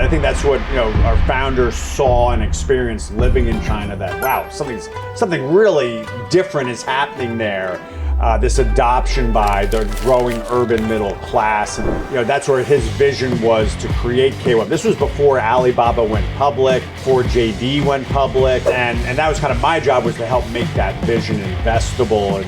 I think that's what our founders saw and experienced living in China. That wow, something really different is happening there. This adoption by the growing urban middle class, and that's where his vision was to create K-Web. This was before Alibaba went public, before JD went public, and that was kind of my job, was to help make that vision investable. And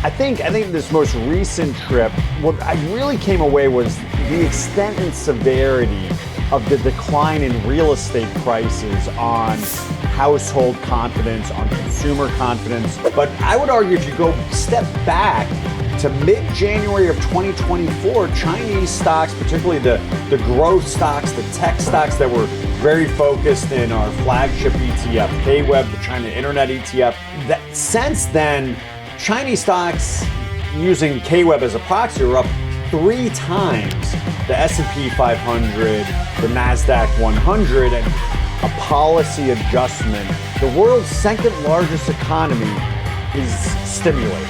I think this most recent trip, what I really came away was the extent and severity of the decline in real estate prices on household confidence, on consumer confidence. But I would argue, if you go step back to mid-January of 2024, Chinese stocks, particularly the growth stocks, the tech stocks that were very focused in our flagship ETF, K-Web, the China Internet ETF, that since then, Chinese stocks, using K-Web as a proxy, are up 3 times the S&P 500, the NASDAQ 100, and a policy adjustment. The world's second largest economy is stimulating.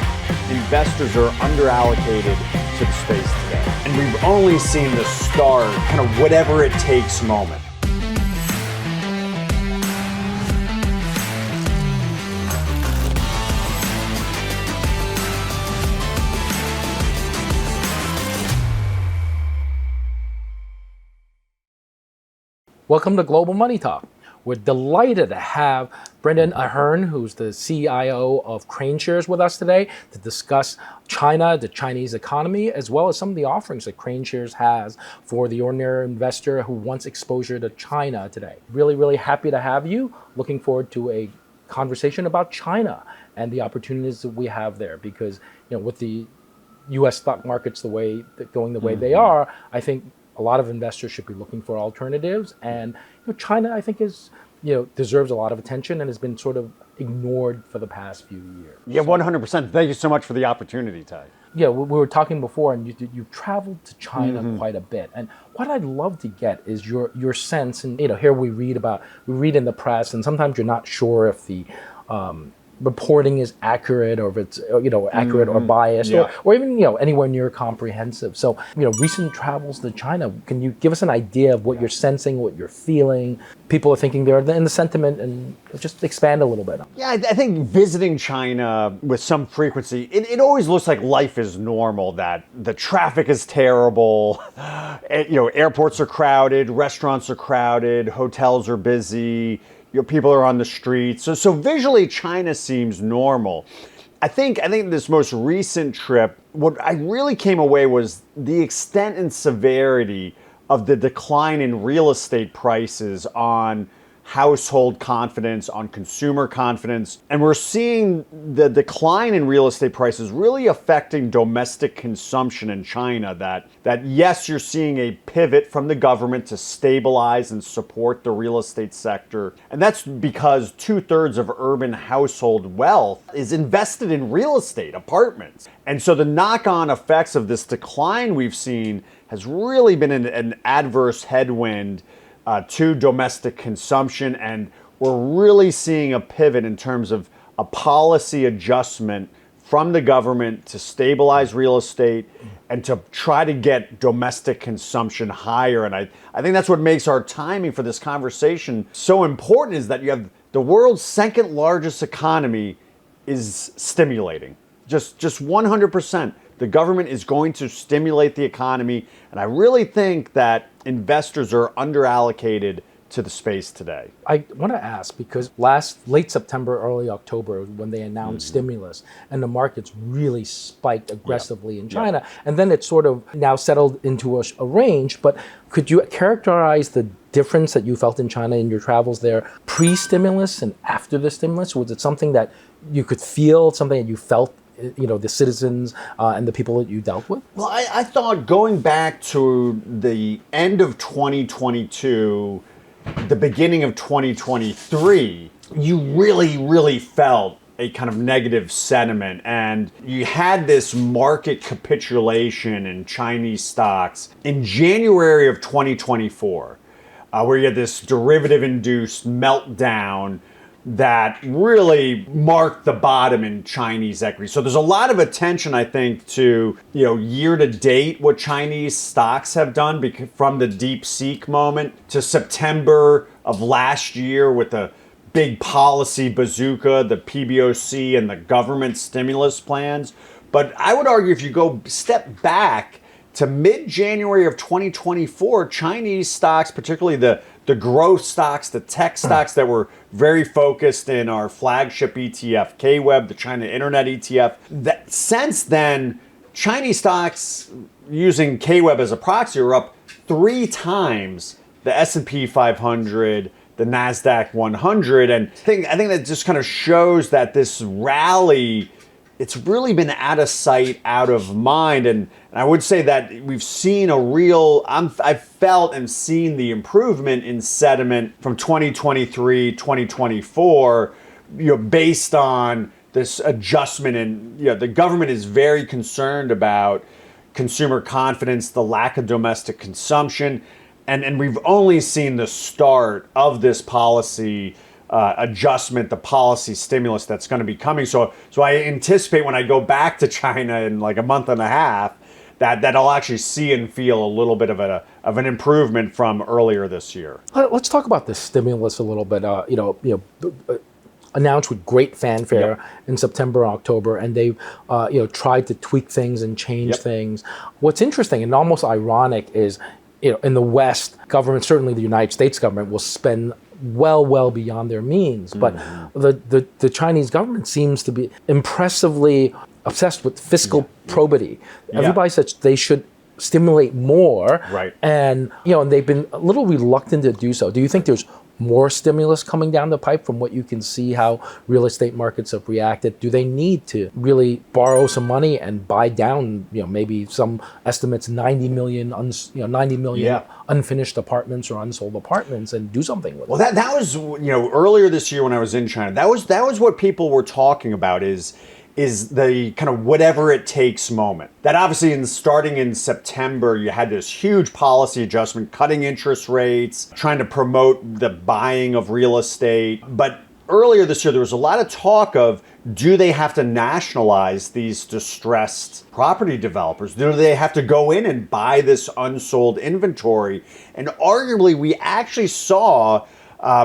Investors are underallocated to the space today. And we've only seen the start, kind of whatever it takes moment. Welcome to Global Money Talk. We're delighted to have Brendan Ahern, who's the CIO of Krane Shares, with us today to discuss China, the Chinese economy, as well as some of the offerings that Krane Shares has for the ordinary investor who wants exposure to China today. Really, really happy to have you. Looking forward to a conversation about China and the opportunities that we have there, because with the U.S. stock markets going the way they are, I think a lot of investors should be looking for alternatives, and China, I think, is deserves a lot of attention and has been sort of ignored for the past few years. Yeah, 100%. Thank you so much for the opportunity, Ty. Yeah, we were talking before, and you've traveled to China quite a bit, and what I'd love to get is your sense. And here we read in the press, and sometimes you're not sure if the reporting is accurate, or if it's accurate or biased, or even anywhere near comprehensive. So recent travels to China, can you give us an idea of what you're sensing, what you're feeling, people are thinking there, and the sentiment, and just expand a little bit? Yeah, I think visiting China with some frequency, it always looks like life is normal, that the traffic is terrible, airports are crowded, restaurants are crowded, hotels are busy, people are on the streets. So visually, China seems normal. I think this most recent trip, what I really came away was the extent and severity of the decline in real estate prices on household confidence, on consumer confidence. And we're seeing the decline in real estate prices really affecting domestic consumption in China, that yes, you're seeing a pivot from the government to stabilize and support the real estate sector. And that's because 2/3 of urban household wealth is invested in real estate, apartments. And so the knock-on effects of this decline we've seen has really been an adverse headwind to domestic consumption, and we're really seeing a pivot in terms of a policy adjustment from the government to stabilize real estate and to try to get domestic consumption higher. And I think that's what makes our timing for this conversation so important, is that you have the world's second largest economy is stimulating, just 100%. The government is going to stimulate the economy, and I really think that investors are underallocated to the space today. I want to ask, because late September, early October, when they announced stimulus, and the markets really spiked aggressively in China, and then it sort of now settled into a range. But could you characterize the difference that you felt in China in your travels there, pre-stimulus and after the stimulus? Was it something that you could feel, something that you felt, the citizens and the people that you dealt with? Well, I thought, going back to the end of 2022, the beginning of 2023, you really felt a kind of negative sentiment, and you had this market capitulation in Chinese stocks in January of 2024, where you had this derivative-induced meltdown that really marked the bottom in Chinese equity. So there's a lot of attention, I think, to year to date what Chinese stocks have done, because from the DeepSeek moment to September of last year with the big policy bazooka, the PBOC and the government stimulus plans. But I would argue if you go step back to mid-January of 2024, Chinese stocks, particularly the growth stocks, the tech stocks that were very focused in our flagship ETF, KWEB, the China Internet ETF. That since then, Chinese stocks, using KWEB as a proxy, are up 3 times the S&P 500, the NASDAQ 100. And I think that just kind of shows that this rally, it's really been out of sight, out of mind. And I would say that we've seen I've felt and seen the improvement in sentiment from 2023, 2024, based on this adjustment. And, the government is very concerned about consumer confidence, the lack of domestic consumption. And we've only seen the start of this policy adjustment, the policy stimulus that's going to be coming. So I anticipate when I go back to China in like a month and a half, that I'll actually see and feel a little bit of an improvement from earlier this year. Let's talk about the stimulus a little bit. Announced with great fanfare in September, October, and they've tried to tweak things and change things. What's interesting and almost ironic is, in the West, government, certainly the United States government, will spend well beyond their means. But the Chinese government seems to be impressively obsessed with fiscal probity. Everybody says they should stimulate more. Right. And they've been a little reluctant to do so. Do you think there's more stimulus coming down the pipe from what you can see how real estate markets have reacted? Do they need to really borrow some money and buy down, maybe some estimates 90 million unfinished apartments or unsold apartments and do something with it? Well, that was, earlier this year when I was in China, that was what people were talking about is the kind of whatever it takes moment. That obviously starting in September, you had this huge policy adjustment, cutting interest rates, trying to promote the buying of real estate. But earlier this year, there was a lot of talk of, do they have to nationalize these distressed property developers? Do they have to go in and buy this unsold inventory? And arguably, we actually saw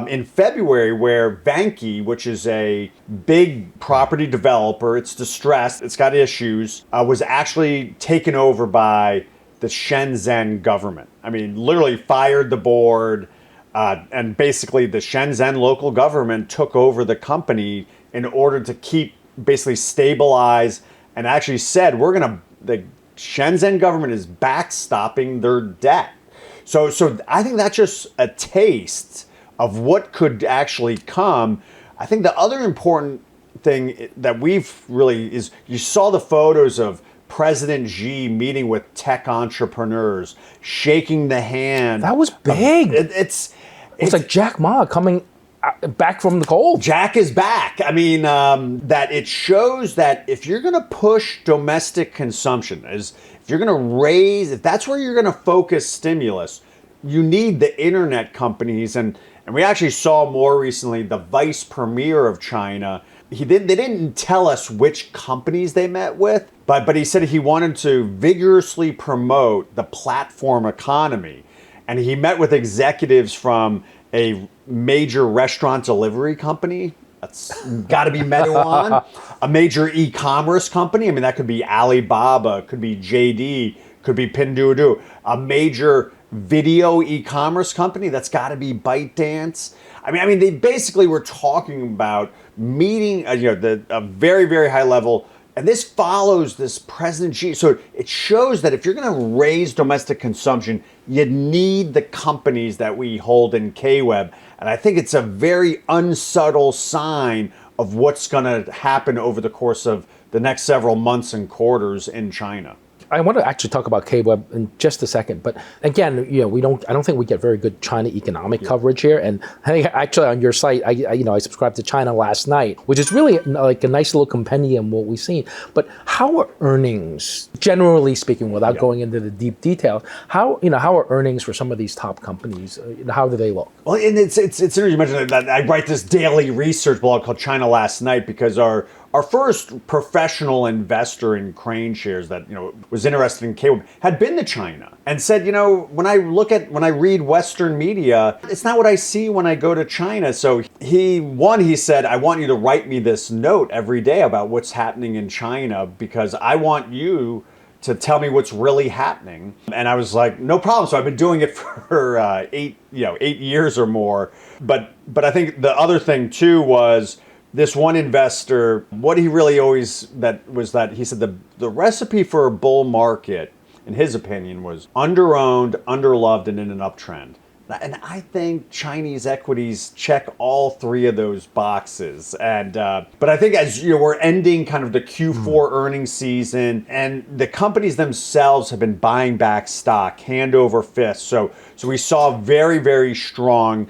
in February where Vanke, which is a big property developer, it's distressed, it's got issues, was actually taken over by the Shenzhen government. I mean, literally fired the board, and basically the Shenzhen local government took over the company in order to basically stabilize, and actually said, the Shenzhen government is backstopping their debt. So I think that's just a taste of what could actually come. I think the other important thing that is, you saw the photos of President Xi meeting with tech entrepreneurs, shaking the hand. That was big. It's like Jack Ma coming back from the cold. Jack is back. I mean, that it shows that if you're going to push domestic consumption, if that's where you're going to focus stimulus, you need the internet companies. And we actually saw more recently the vice premier of China. They didn't tell us which companies they met with, but he said he wanted to vigorously promote the platform economy. And he met with executives from a major restaurant delivery company. That's got to be Meituan. A major e-commerce company. I mean, that could be Alibaba, could be JD, could be Pinduoduo. A major video e-commerce company, that's got to be ByteDance. I mean, they basically were talking about meeting, a very, very high level. And this follows this President Xi. So it shows that if you're going to raise domestic consumption, you need the companies that we hold in KWEB. And I think it's a very unsubtle sign of what's going to happen over the course of the next several months and quarters in China. I want to actually talk about K-Web in just a second, but again, I don't think we get very good China economic coverage here. And I think actually on your site, I subscribed to China Last Night, which is really like a nice little compendium of what we've seen. But how are earnings, generally speaking, without going into the deep details, how are earnings for some of these top companies? How do they look? Well, and it's interesting you mentioned that I write this daily research blog called China Last Night because our first professional investor in Krane Shares that was interested in K-Web had been to China and said, when I read Western media, it's not what I see when I go to China. So he said, I want you to write me this note every day about what's happening in China because I want you to tell me what's really happening. And I was like, no problem. So I've been doing it for 8 years or more. But I think the other thing too was this one investor, what he really always, he said the recipe for a bull market, in his opinion, was underowned, underloved, and in an uptrend. And I think Chinese equities check all three of those boxes. And but I think as we're ending kind of the Q4 earnings season, and the companies themselves have been buying back stock hand over fist. So we saw very, very strong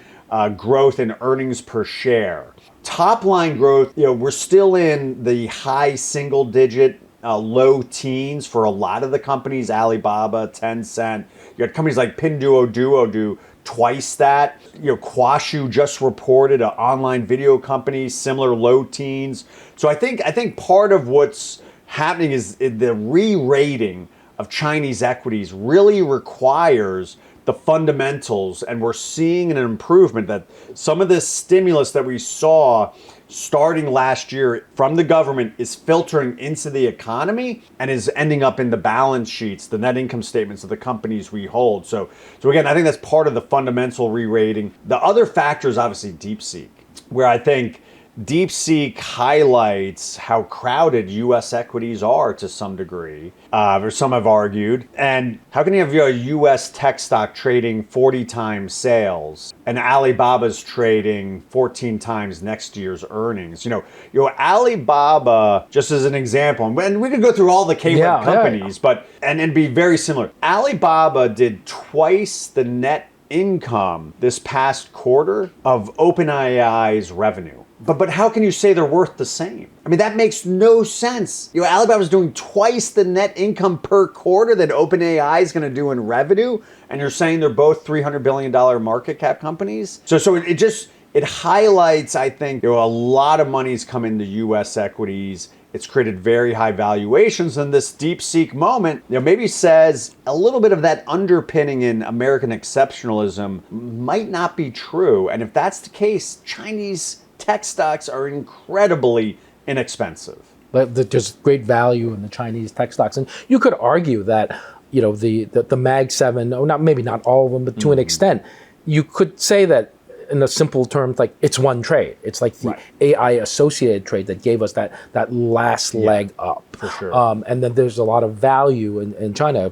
growth in earnings per share. Top line growth, we're still in the high single digit, low teens for a lot of the companies, Alibaba, Tencent. You had companies like Pinduoduo do twice that. Kuaishou just reported, an online video company, similar low teens. So I think part of what's happening is the re-rating of Chinese equities really requires the fundamentals, and we're seeing an improvement that some of this stimulus that we saw starting last year from the government is filtering into the economy and is ending up in the balance sheets, the net income statements of the companies we hold. So again, I think that's part of the fundamental re-rating. The other factor is obviously DeepSeek, where I think DeepSeek highlights how crowded U.S. equities are to some degree, or some have argued. And how can you have a U.S. tech stock trading 40 times sales and Alibaba's trading 14 times next year's earnings? Alibaba, just as an example, and we could go through all the K-Web companies, but and be very similar. Alibaba did twice the net income this past quarter of OpenAI's revenue. But how can you say they're worth the same? I mean, that makes no sense. Alibaba's doing twice the net income per quarter that OpenAI is going to do in revenue, and you're saying they're both $300 billion market cap companies? So it highlights, I think, a lot of money's come into U.S. equities. It's created very high valuations, and this DeepSeek moment, maybe says a little bit of that underpinning in American exceptionalism might not be true. And if that's the case, Chinese tech stocks are incredibly inexpensive. But there's great value in the Chinese tech stocks, and you could argue that the Mag 7, or maybe not all of them, but to an extent, you could say that in a simple term, like it's one trade. It's like the AI associated trade that gave us that last leg up. For sure. And then there's a lot of value in China.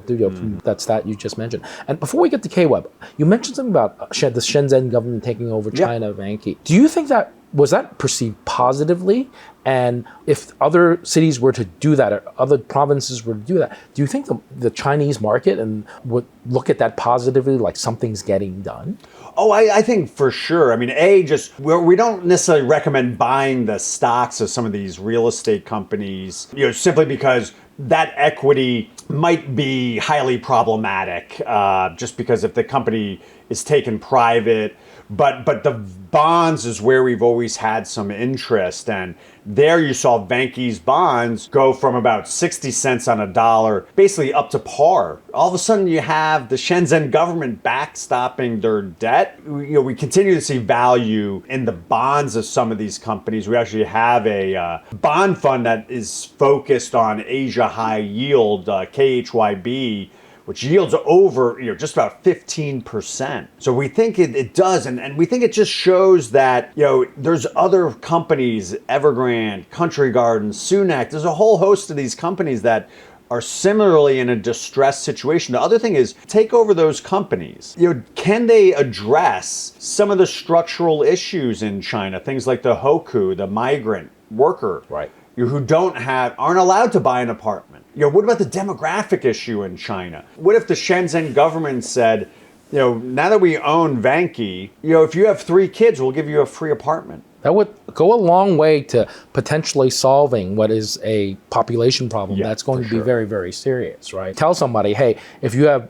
That's that you just mentioned. And before we get to K-Web, you mentioned something about the Shenzhen government taking over China Vanke. Do you think was that perceived positively? And if other cities were to do that, or other provinces were to do that, do you think the Chinese market would look at that positively, like something's getting done? Oh, I think for sure. I mean, we don't necessarily recommend buying the stocks of some of these real estate companies, simply because that equity might be highly problematic, just because if the company is taken private. But the bonds is where we've always had some interest, and there you saw Vanke's bonds go from about 60 cents on a dollar, basically up to par. All of a sudden you have the Shenzhen government backstopping their debt. We continue to see value in the bonds of some of these companies. We actually have a bond fund that is focused on Asia high yield, KHYB, which yields over just about 15%. So we think it does, and we think it just shows that there's other companies, Evergrande, Country Garden, Sunac. There's a whole host of these companies that are similarly in a distressed situation. The other thing is, take over those companies. Can they address some of the structural issues in China? Things like the Hoku, the migrant worker, who aren't allowed to buy an apartment. what about the demographic issue in China? What if the Shenzhen government said, now that we own Vanke, if you have 3 kids, we'll give you a free apartment. That would go a long way to potentially solving what is a population problem that's going to be very, very serious, right? Tell somebody, hey, if you have,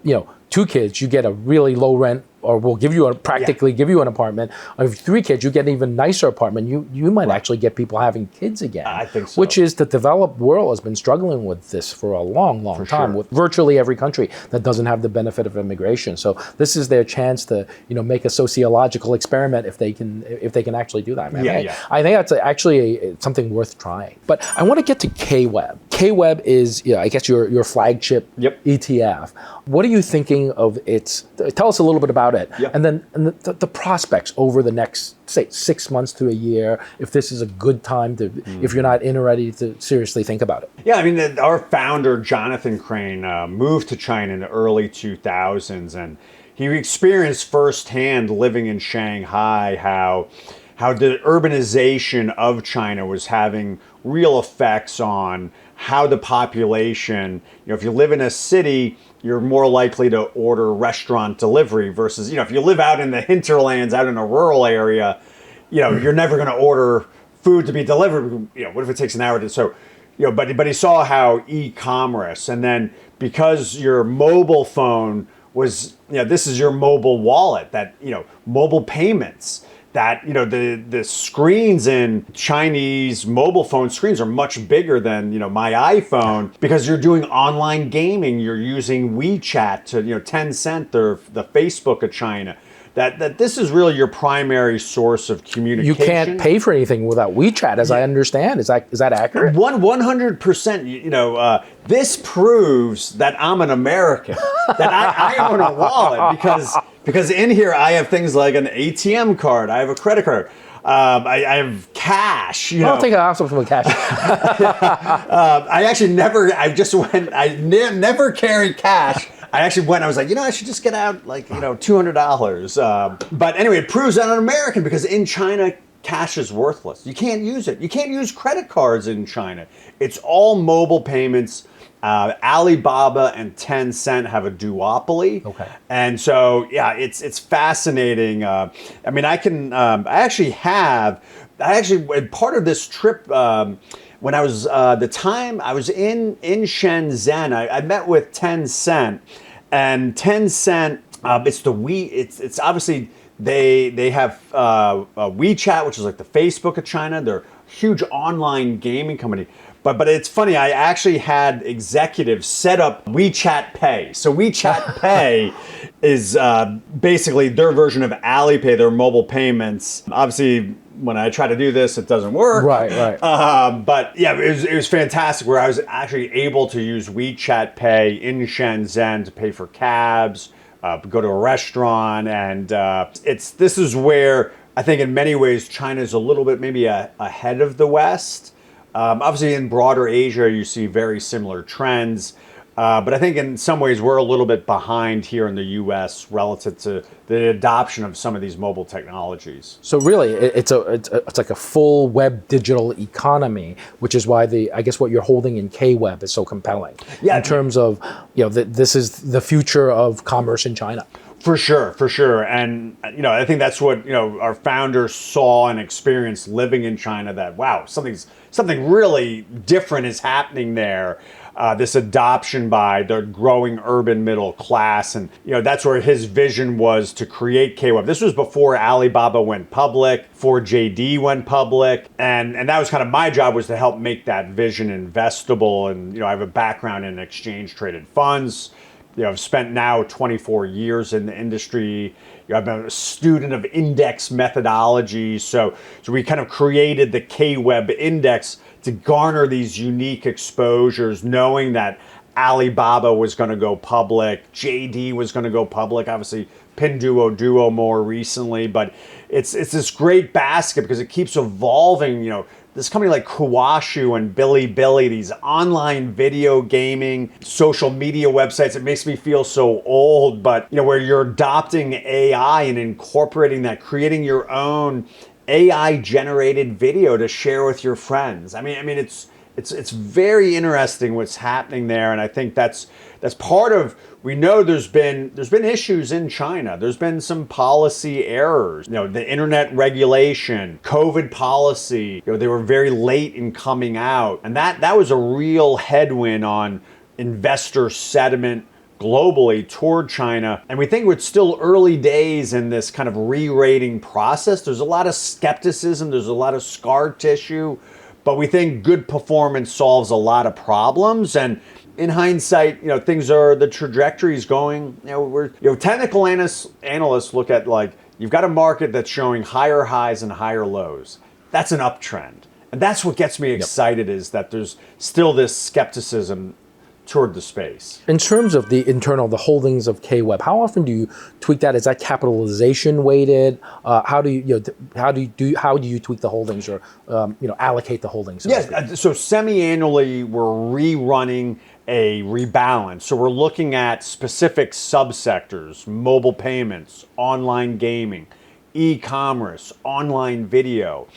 2 kids, you get a really low rent, or we'll give you practically give you an apartment. Or if 3 kids, you get an even nicer apartment. You might actually get people having kids again. I think so. Which is the developed world has been struggling with this for a long, long time, with virtually every country that doesn't have the benefit of immigration. So this is their chance to, make a sociological experiment if they can actually do that. I think that's actually something worth trying. But I want to get to KWeb. KWeb is, I guess your flagship ETF. What are you thinking of its? Tell us a little bit about it, and then the prospects over the next, say, 6 months to a year. If this is a good time to, if you're not in already, to seriously think about it. Yeah, I mean, our founder Jonathan Krane moved to China in the early 2000s, and he experienced firsthand living in Shanghai how the urbanization of China was having real effects on how the population, if you live in a city, you're more likely to order restaurant delivery versus, if you live out in the hinterlands, out in a rural area, you're never going to order food to be delivered. What if it takes an hour to, so, but he saw how e-commerce, and then because your mobile phone was, this is your mobile wallet, that, mobile payments, that the screens in Chinese mobile phone screens are much bigger than my iPhone, because you're doing online gaming, you're using WeChat to Tencent or the Facebook of China. That this is really your primary source of communication. You can't pay for anything without WeChat, as I understand. Is that accurate? 100%. This proves that I'm an American, that I own a wallet, because in here I have things like an ATM card, I have a credit card, I have cash. I don't think I have something with cash. I actually never. I never carry cash. I actually went, I was like, I should just get out like, $200. But anyway, it proves that I'm an American, because in China, cash is worthless. You can't use it. You can't use credit cards in China. It's all mobile payments. Alibaba and Tencent have a duopoly. Okay. And so, it's fascinating. I actually part of this trip, when I was the time I was in Shenzhen, I met with Tencent, and Tencent, it's obviously they have WeChat, which is like the Facebook of China. They're a huge online gaming company. But it's funny, I actually had executives set up WeChat Pay. So WeChat Pay is basically their version of Alipay, their mobile payments. Obviously, when I try to do this, it doesn't work. Right. But yeah, it was fantastic, where I was actually able to use WeChat Pay in Shenzhen to pay for cabs, go to a restaurant, and this is where I think in many ways China is a little bit maybe ahead of the West. Obviously, in broader Asia, you see very similar trends. But I think in some ways we're a little bit behind here in the U.S. relative to the adoption of some of these mobile technologies. So really, it's like a full web digital economy, which is why I guess what you're holding in KWeb is so compelling. Yeah. In terms of this is the future of commerce in China. For sure. And, I think that's what, our founders saw and experienced living in China, that, wow, something really different is happening there. This adoption by the growing urban middle class. And, that's where his vision was to create KWeb. This was before Alibaba went public, before JD went public. And that was kind of my job, was to help make that vision investable. And, I have a background in exchange traded funds. I've spent now 24 years in the industry. I've been a student of index methodology. So we kind of created the KWeb index to garner these unique exposures, knowing that Alibaba was going to go public, JD was going to go public, obviously Pinduoduo more recently. But it's this great basket, because it keeps evolving. This company like Kuwashu and Bilibili, these online video gaming, social media websites, it makes me feel so old, but where you're adopting AI and incorporating that, creating your own AI generated video to share with your friends. I mean, It's very interesting what's happening there, and I think that's part of. We know there's been issues in China. There's been some policy errors. The internet regulation, COVID policy. They were very late in coming out, and that was a real headwind on investor sentiment globally toward China. And we think it's still early days in this kind of re-rating process. There's a lot of skepticism. There's a lot of scar tissue. But we think good performance solves a lot of problems. And in hindsight, the trajectory is going, technical analysts look at you've got a market that's showing higher highs and higher lows. That's an uptrend. And that's what gets me excited is that there's still this skepticism toward the space. In terms of the holdings of KWeb, how often do you tweak that? Is that capitalization weighted? How do you tweak the holdings or allocate the holdings? Yes, so semi-annually we're rerunning a rebalance. So we're looking at specific subsectors: mobile payments, online gaming, e-commerce, online video.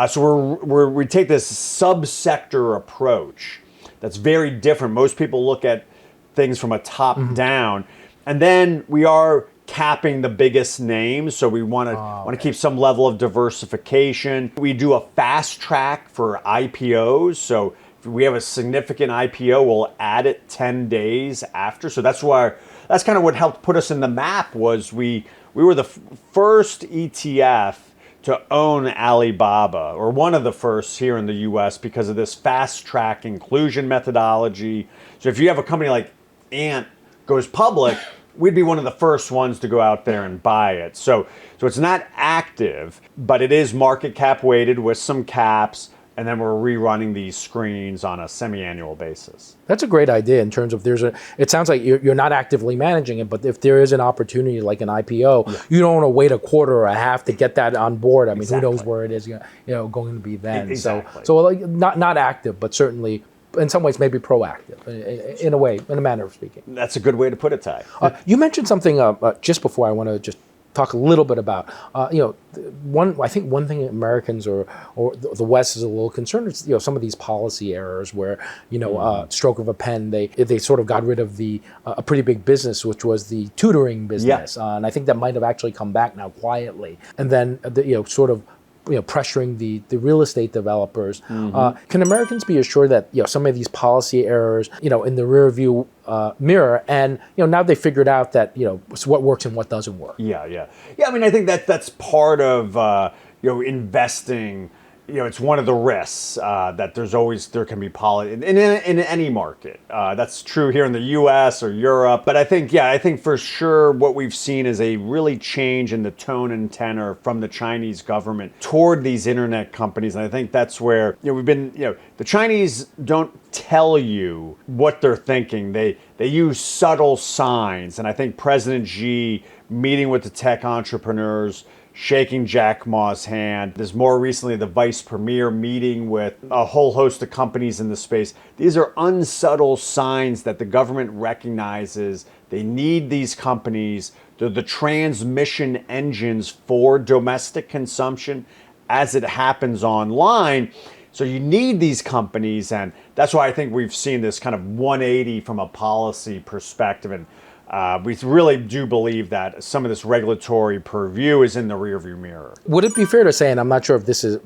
So we take this subsector approach. That's very different. Most people look at things from a top down, and then we are capping the biggest names. So we want to keep some level of diversification. We do a fast track for IPOs. So if we have a significant IPO, we'll add it 10 days after. So that's kind of what helped put us in the map. Was we were the first ETF to own Alibaba, or one of the first here in the US, because of this fast track inclusion methodology. So if you have a company like Ant goes public, we'd be one of the first ones to go out there and buy it. So it's not active, but it is market cap weighted with some caps. And then we're rerunning these screens on a semi-annual basis. That's a great idea in terms of it sounds like you're not actively managing it, but if there is an opportunity like an IPO, you don't want to wait a quarter or a half to get that on board. I mean, Who knows where it is going to be then. Exactly. So not active, but certainly in some ways maybe proactive in a manner of speaking. That's a good way to put it, Ty. You mentioned something just before I want to just talk a little bit about, I think one thing Americans or the West is a little concerned is, some of these policy errors where, stroke of a pen, they sort of got rid of a pretty big business, which was the tutoring business. And I think that might have actually come back now quietly. And then, pressuring the real estate developers. Can Americans be assured that some of these policy errors in the rear view mirror, and now they figured out that what works and what doesn't work? Yeah. I mean, I think that's part of investing. It's one of the risks that there can be policy in any market. That's true here in the U.S. or Europe. But I think for sure what we've seen is a really change in the tone and tenor from the Chinese government toward these internet companies. And I think that's where we've been. The Chinese don't tell you what they're thinking. They use subtle signs. And I think President Xi meeting with the tech entrepreneurs, shaking Jack Ma's hand. There's more recently the vice premier meeting with a whole host of companies in the space. These are unsubtle signs that the government recognizes they need these companies. They're the transmission engines for domestic consumption as it happens online. So you need these companies, and that's why I think we've seen this kind of 180 from a policy perspective. And we really do believe that some of this regulatory purview is in the rearview mirror. Would it be fair to say, and I'm not sure if this is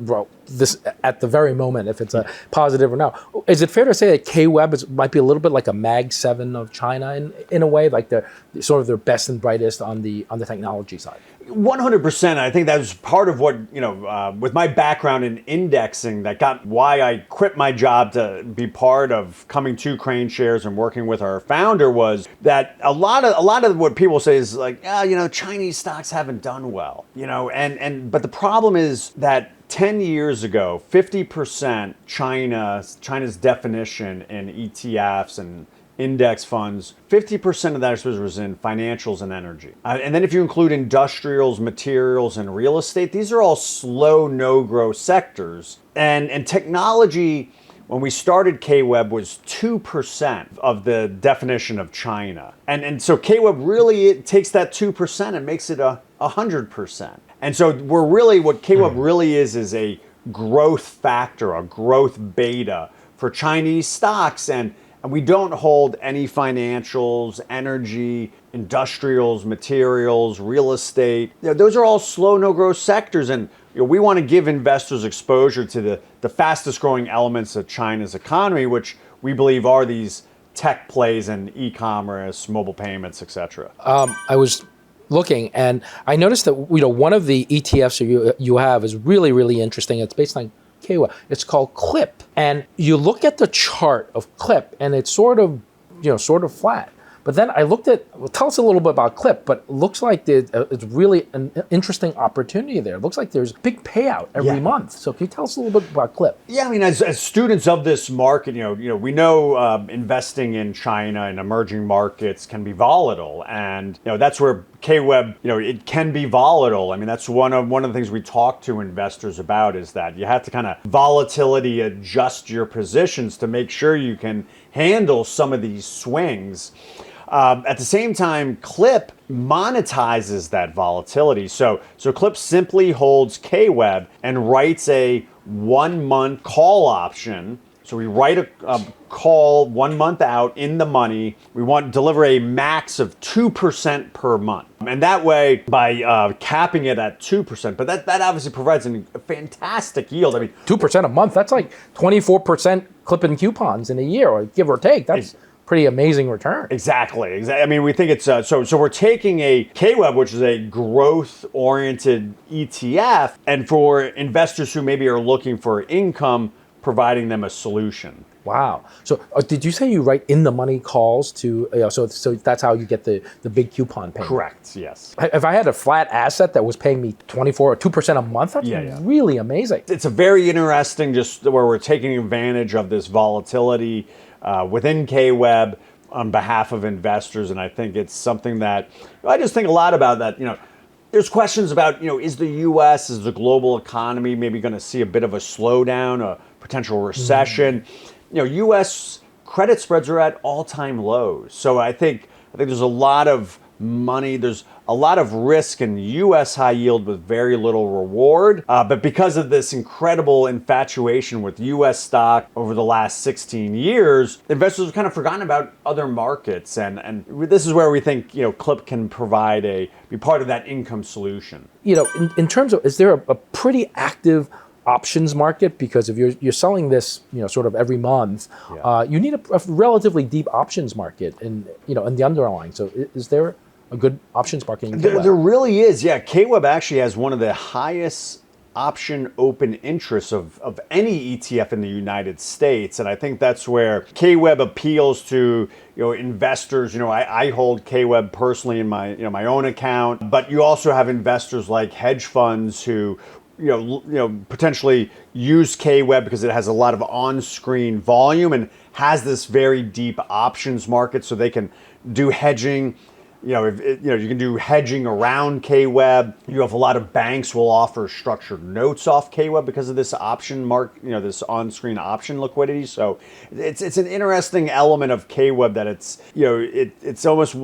this at the very moment, if it's a positive or not, is it fair to say that KWeb might be a little bit like a Mag 7 of China in a way, like they're sort of their best and brightest on the technology side? 100%. I think that was part of what, with my background in indexing, why I quit my job to be part of coming to Krane Shares and working with our founder, was that a lot of what people say is like, Chinese stocks haven't done well, but the problem is that 10 years ago, 50% China's definition in ETFs and index funds, 50% of that was in financials and energy. And then if you include industrials, materials, and real estate, these are all slow, no-growth sectors. And technology, when we started KWeb, was 2% of the definition of China. And so KWeb really takes that 2% and makes it 100%. And so what KWeb really is a growth factor, a growth beta for Chinese stocks, and we don't hold any financials, energy, industrials, materials, real estate. Those are all slow, no-growth sectors, and we want to give investors exposure to the fastest growing elements of China's economy, which we believe are these tech plays and e-commerce, mobile payments, etc. I was looking, and I noticed that one of the ETFs you have is really, really interesting. It's based on KWEB. It's called CLIP, and you look at the chart of CLIP, and it's sort of flat. But then I looked at, tell us a little bit about CLIP, but it looks like it's really an interesting opportunity there. It looks like there's a big payout every month. So can you tell us a little bit about CLIP? Yeah, I mean, as students of this market, we know investing in China and emerging markets can be volatile, and that's where KWEB, it can be volatile. I mean, that's one of the things we talk to investors about, is that you have to kind of volatility adjust your positions to make sure you can handle some of these swings. At the same time, CLIP monetizes that volatility. So CLIP simply holds KWEB and writes a 1 month call option. So we write a call 1 month out in the money. We want to deliver a max of 2% per month. And that way, by capping it at 2%, but that obviously provides a fantastic yield. I mean, 2% a month, that's like 24% clipping coupons in a year, or give or take. That's pretty amazing return. Exactly. I mean, we think it's so we're taking a KWEB, which is a growth-oriented ETF, and for investors who maybe are looking for income, providing them a solution. Wow. So did you say you write in the money calls to, so that's how you get the big coupon payment? Correct, yes. If I had a flat asset that was paying me 24 or 2% a month, that's really amazing. It's a very interesting, just where we're taking advantage of this volatility within KWEB on behalf of investors, and I think it's something that I just think a lot about. That there's questions about is the U.S., is the global economy maybe going to see a bit of a slowdown, a potential recession? U.S. credit spreads are at all-time lows, so I think there's a lot of money, there's a lot of risk in U.S. high yield with very little reward. But because of this incredible infatuation with U.S. stock over the last 16 years, investors have kind of forgotten about other markets. And this is where we think, CLIP can be part of that income solution. In terms of, is there a pretty active options market? Because if you're selling this, sort of every month, you need a relatively deep options market in the underlying. So is there a good options market in KWEB? There really is, yeah. KWEB actually has one of the highest option open interests of any ETF in the United States, and I think that's where KWEB appeals to investors. I hold KWEB personally in my my own account, but you also have investors like hedge funds who potentially use KWEB because it has a lot of on-screen volume and has this very deep options market, so they can do hedging. You can do hedging around KWEB. You have a lot of banks will offer structured notes off KWEB because of this option this on-screen option liquidity. So it's an interesting element of KWEB that it's almost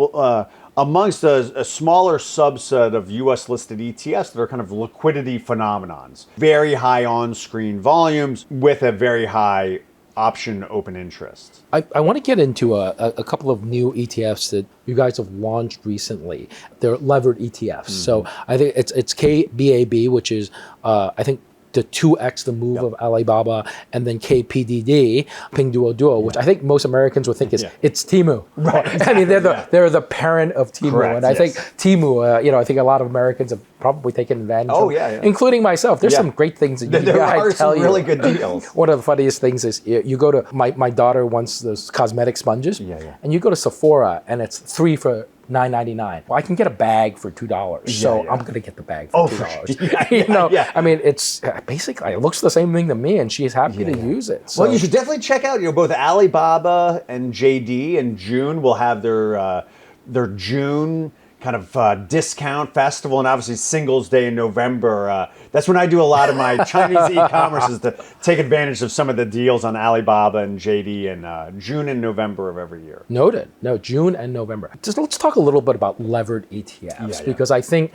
amongst a smaller subset of U.S. listed ETFs that are kind of liquidity phenomenons. Very high on-screen volumes with a very high option open interest. I want to get into a couple of new ETFs that you guys have launched recently. They're levered ETFs. So I think it's KBAB, which is I think the 2x the move of Alibaba, and then KPDD, Pinduoduo, which I think most Americans would think it's Temu. Right. I mean, they're the parent of Temu. Correct, and I think Temu, I think a lot of Americans have probably taken advantage of, including myself. There's some great things that there are some really good deals. One of the funniest things is you go to, my daughter wants those cosmetic sponges, and you go to Sephora and it's 3 for $9.99. Well, I can get a bag for $2, so I'm going to get the bag for $2. I mean, it's basically, it looks the same thing to me, and she's happy to use it. So. Well, you should definitely check out, both Alibaba and JD in June will have their June kind of discount festival, and obviously Singles Day in November. That's when I do a lot of my Chinese e-commerce, is to take advantage of some of the deals on Alibaba and JD in June and November of every year. Noted. No, June and November. Just let's talk a little bit about levered ETFs, because I think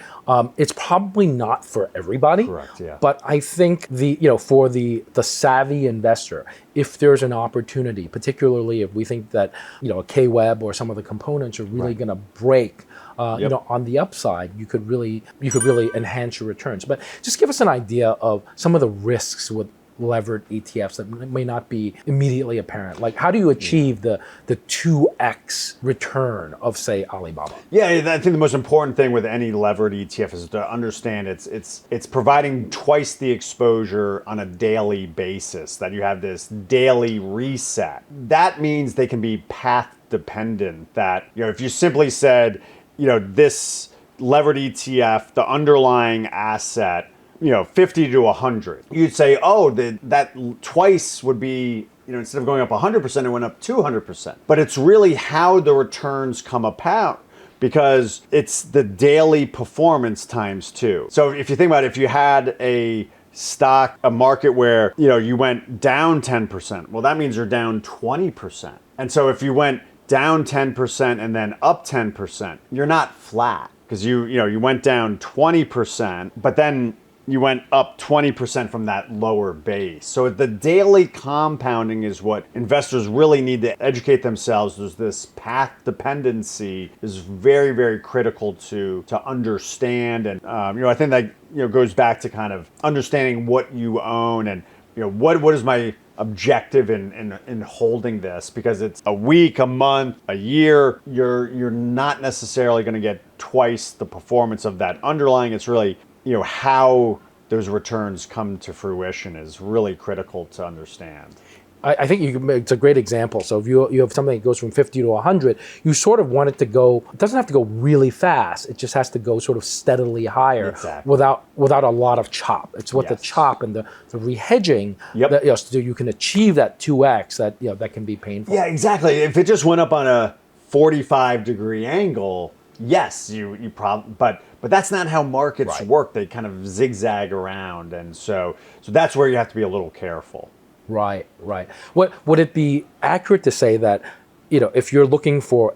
it's probably not for everybody. Correct, yeah. But I think for the savvy investor, if there's an opportunity, particularly if we think that a K-Web or some of the components are really going to break on the upside, you could really enhance your returns. But just give us an idea of some of the risks with levered ETFs that may not be immediately apparent. Like, how do you achieve the 2x return of, say, Alibaba? Yeah, I think the most important thing with any levered ETF is to understand it's providing twice the exposure on a daily basis, that you have this daily reset. That means they can be path dependent, that if you simply said, this levered ETF, the underlying asset, 50 to 100. You'd say, that twice would be, instead of going up 100%, it went up 200%. But it's really how the returns come about, because it's the daily performance times 2. So if you think about it, if you had a market where, you went down 10%, well, that means you're down 20%. And so if you went down 10% and then up 10%, you're not flat, because you went down 20%, but then you went up 20% from that lower base. So the daily compounding is what investors really need to educate themselves. There's this path dependency is very, very critical to understand. And I think that goes back to kind of understanding what you own, and what is my objective in holding this, because it's a week, a month, a year. You're not necessarily going to get twice the performance of that underlying. It's really how those returns come to fruition is really critical to understand. I think it's a great example. So if you have something that goes from 50 to 100, you sort of want it to go, it doesn't have to go really fast. It just has to go sort of steadily higher without a lot of chop. It's what the chop and the rehedging, so you can achieve that 2x that can be painful. Yeah, exactly. If it just went up on a 45-degree angle, yes, you probably, but that's not how markets work. They kind of zigzag around, and so that's where you have to be a little careful. Right. What would it be accurate to say that if you're looking for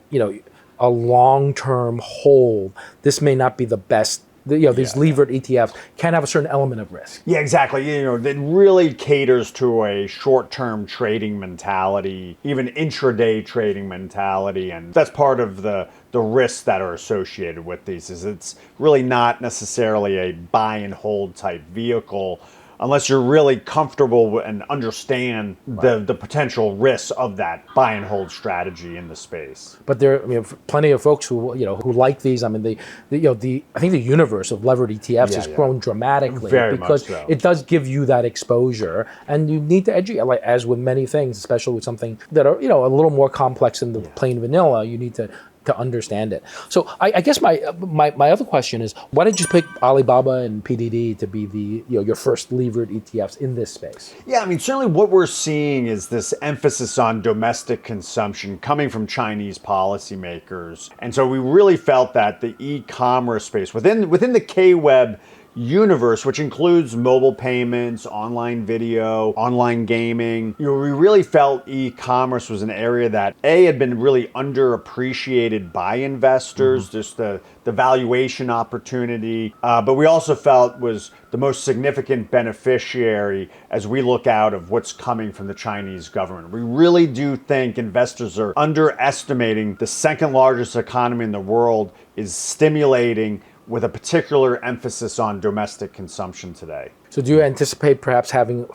a long-term hold, this may not be the best? These levered ETFs can have a certain element of risk. Yeah, exactly. It really caters to a short-term trading mentality, even intraday trading mentality, and that's part of the risks that are associated with these. Is it's really not necessarily a buy and hold type vehicle, unless you're really comfortable and understand the potential risks of that buy and hold strategy in the space. But there are plenty of folks who like these. I mean, I think the universe of levered ETFs has grown dramatically, because it does give you that exposure, and you need to educate. Like, as with many things, especially with something that are a little more complex than the plain vanilla, you need to understand it. So I guess my other question is, why did you pick Alibaba and PDD to be your first levered ETFs in this space? Yeah, I mean, certainly what we're seeing is this emphasis on domestic consumption coming from Chinese policymakers. And so we really felt that the e-commerce space within the K-Web universe, which includes mobile payments, online video, online gaming, we really felt e-commerce was an area that had been really underappreciated by investors, just the valuation opportunity, but we also felt was the most significant beneficiary as we look out of what's coming from the Chinese government. We really do think investors are underestimating the second largest economy in the world is stimulating, with a particular emphasis on domestic consumption today. So do you anticipate perhaps having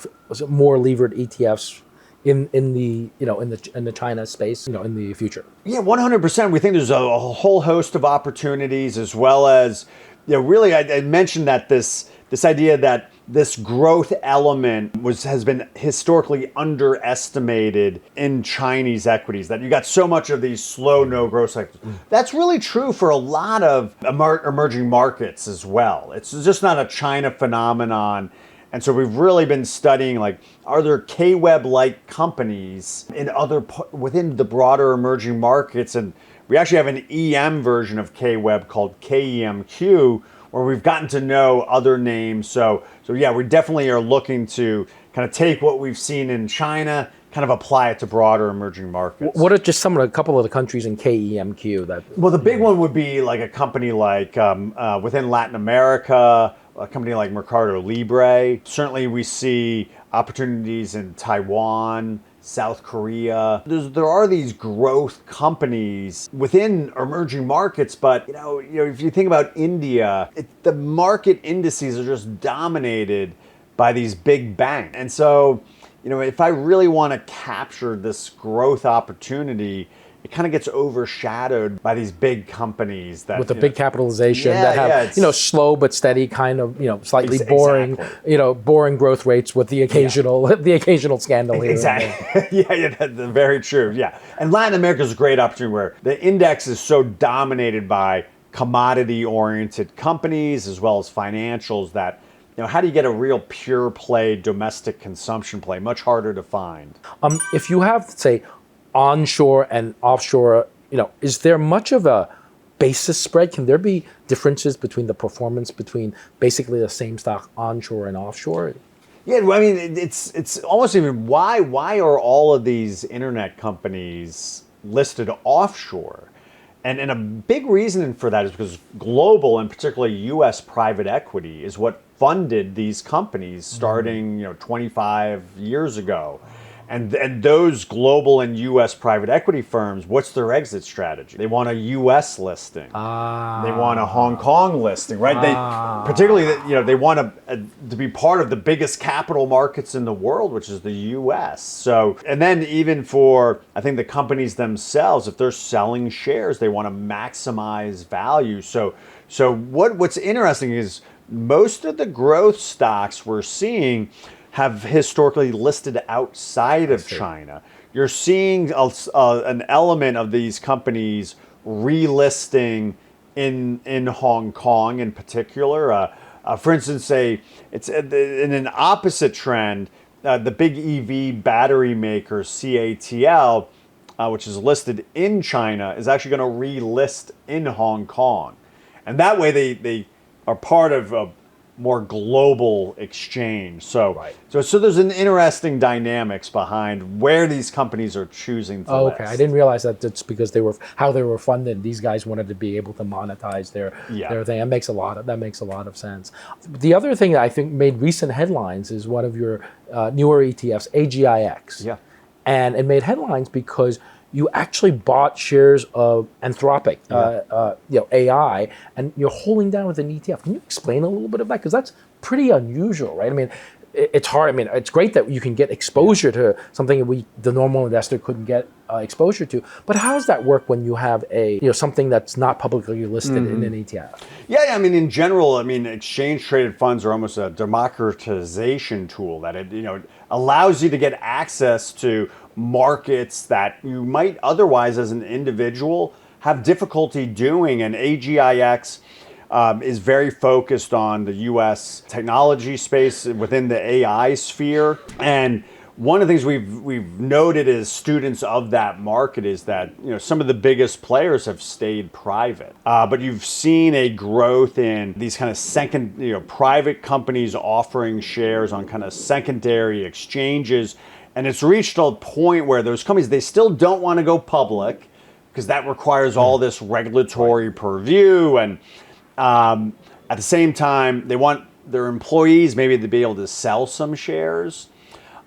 more levered ETFs in the China space in the future? Yeah, 100%. We think there's a whole host of opportunities, as well as really I mentioned that this idea that this growth element has been historically underestimated in Chinese equities, that you got so much of these slow, no growth sectors. That's really true for a lot of emerging markets as well. It's just not a China phenomenon. And so we've really been studying, like, are there K-Web-like companies within the broader emerging markets, and We actually have an EM version of KWeb called KEMQ, where we've gotten to know other names. So yeah, we definitely are looking to kind of take what we've seen in China, kind of apply it to broader emerging markets. What are just a couple of the countries in KEMQ that? Well, the big one would be like a company like within Latin America, a company like Mercado Libre. Certainly we see opportunities in Taiwan, South Korea. There are these growth companies within emerging markets, but you know, if you think about India, the market indices are just dominated by these big banks. And so, you know, if I really want to capture this growth opportunity, it kind of gets overshadowed by these big companies that with the big capitalization Yeah, that have yeah, you know, slow but steady kind of, you know, slightly boring, exactly. you know, boring growth rates with the occasional the occasional scandal here. Exactly. yeah, that's very true. Yeah. And Latin America is a great opportunity where the index is so dominated by commodity-oriented companies as well as financials that, you know, how do you get a real pure play domestic consumption play? Much harder to find. If you have, say, onshore and offshore, you know, is there much of a basis spread? Can there be differences between the performance between basically the same stock onshore and offshore? Yeah, well, I mean, it's almost even why are all of these internet companies listed offshore? And a big reason for that is because global and particularly U.S. private equity is what funded these companies starting 25 years ago. And those global and U.S. private equity firms, what's their exit strategy? They want a U.S. listing. They want a Hong Kong listing, right? They particularly, they want to be part of the biggest capital markets in the world, which is the U.S. So, and then even for, I think the companies themselves, if they're selling shares, they want to maximize value. So what's interesting is most of the growth stocks we're seeing have historically listed outside of China. You're seeing an element of these companies relisting in Hong Kong in particular. For instance, it's in an opposite trend. The big EV battery maker CATL, which is listed in China, is actually going to relist in Hong Kong, and that way they are part of a more global exchange. So there's an interesting dynamics behind where these companies are choosing to list. Okay, I didn't realize that it's because how they were funded. These guys wanted to be able to monetize their thing. That makes a lot of sense. The other thing that I think made recent headlines is one of your newer ETFs, AGIX. Yeah. And it made headlines because you actually bought shares of Anthropic, AI, and you're holding down with an ETF. Can you explain a little bit of that? Because that's pretty unusual, right? I mean, it's hard. I mean, it's great that you can get exposure to something that the normal investor couldn't get exposure to. But how does that work when you have something that's not publicly listed in an ETF? Yeah, I mean, in general, I mean, exchange traded funds are almost a democratization tool that it allows you to get access to markets that you might otherwise, as an individual, have difficulty doing. And AGIX is very focused on the U.S. technology space within the AI sphere. And one of the things we've noted as students of that market is that some of the biggest players have stayed private, but you've seen a growth in these kind of private companies offering shares on kind of secondary exchanges. And it's reached a point where those companies, they still don't want to go public because that requires all this regulatory purview. And at the same time, they want their employees maybe to be able to sell some shares.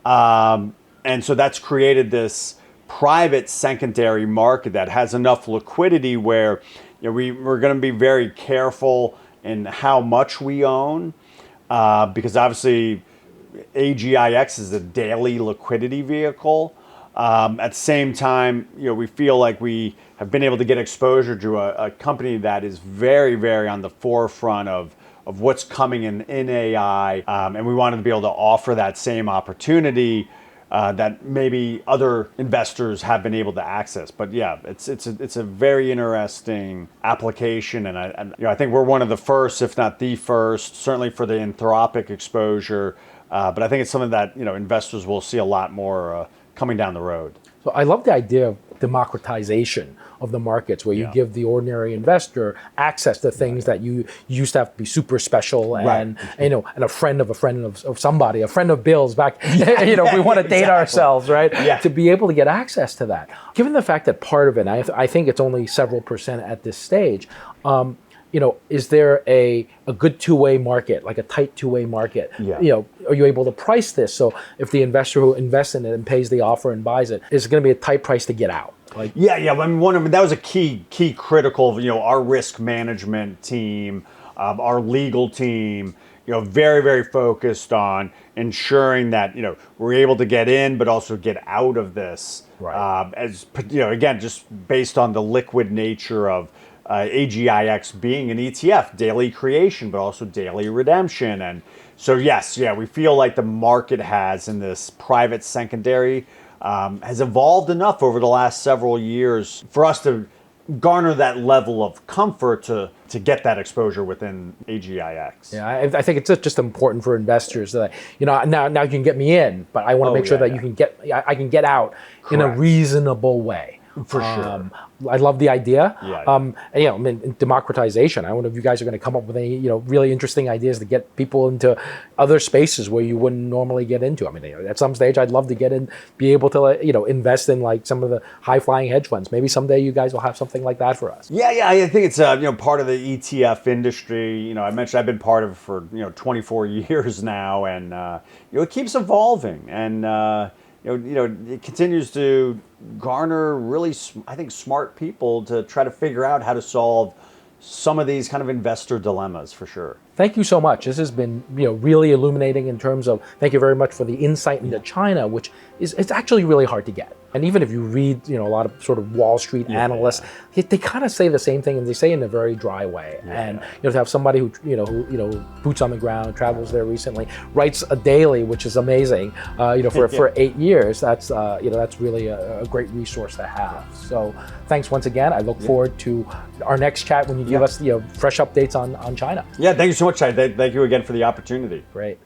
And so that's created this private secondary market that has enough liquidity where we're going to be very careful in how much we own, because obviously AGIX is a daily liquidity vehicle. At the same time, we feel like we have been able to get exposure to a company that is very, very on the forefront of what's coming in AI, and we wanted to be able to offer that same opportunity that maybe other investors have been able to access. But yeah, it's a very interesting application, and I think we're one of the first, if not the first, certainly for the Anthropic exposure. But I think it's something that investors will see a lot more coming down the road. So I love the idea of democratization of the markets, where you Yeah. give the ordinary investor access to things that you used to have to be super special, and and a friend of somebody, a friend of Bill's back. We want to date ourselves, right? Yeah. To be able to get access to that. Given the fact that part of it, I think it's only several percent at this stage. Is there a good two-way market, like a tight two-way market? Yeah. Are you able to price this so if the investor who invests in it and pays the offer and buys it, is it going to be a tight price to get out? Yeah. I mean, that was a key critical. Our risk management team, our legal team. Very, very focused on ensuring that we're able to get in, but also get out of this. Right. Again, just based on the liquid nature of AGIX being an ETF, daily creation, but also daily redemption. And so, yes, we feel like the market has, in this private secondary, has evolved enough over the last several years for us to garner that level of comfort to get that exposure within AGIX. Yeah, I think it's just important for investors that now you can get me in, but I want to make sure that I can get out in a reasonable way. For sure. I love the idea. Yeah. Democratization. I wonder if you guys are going to come up with any, really interesting ideas to get people into other spaces where you wouldn't normally get into. I mean, at some stage, I'd love to get in, be able to, invest in like some of the high-flying hedge funds. Maybe someday you guys will have something like that for us. Yeah. I think it's part of the ETF industry. I mentioned I've been part of it for 24 years now, and it keeps evolving, and it continues to garner really, I think, smart people to try to figure out how to solve some of these kind of investor dilemmas, for sure. Thank you so much. This has been really illuminating in terms of, thank you very much for the insight into China, which it's actually really hard to get. And even if you read a lot of sort of Wall Street analysts, they kind of say the same thing, and they say in a very dry way. And to have somebody who boots on the ground, travels there recently, writes a daily, which is amazing. For 8 years, that's really a great resource to have. So thanks once again. I look forward to our next chat when you give us fresh updates on China. Yeah, thank you so much. Thank you again for the opportunity. Great.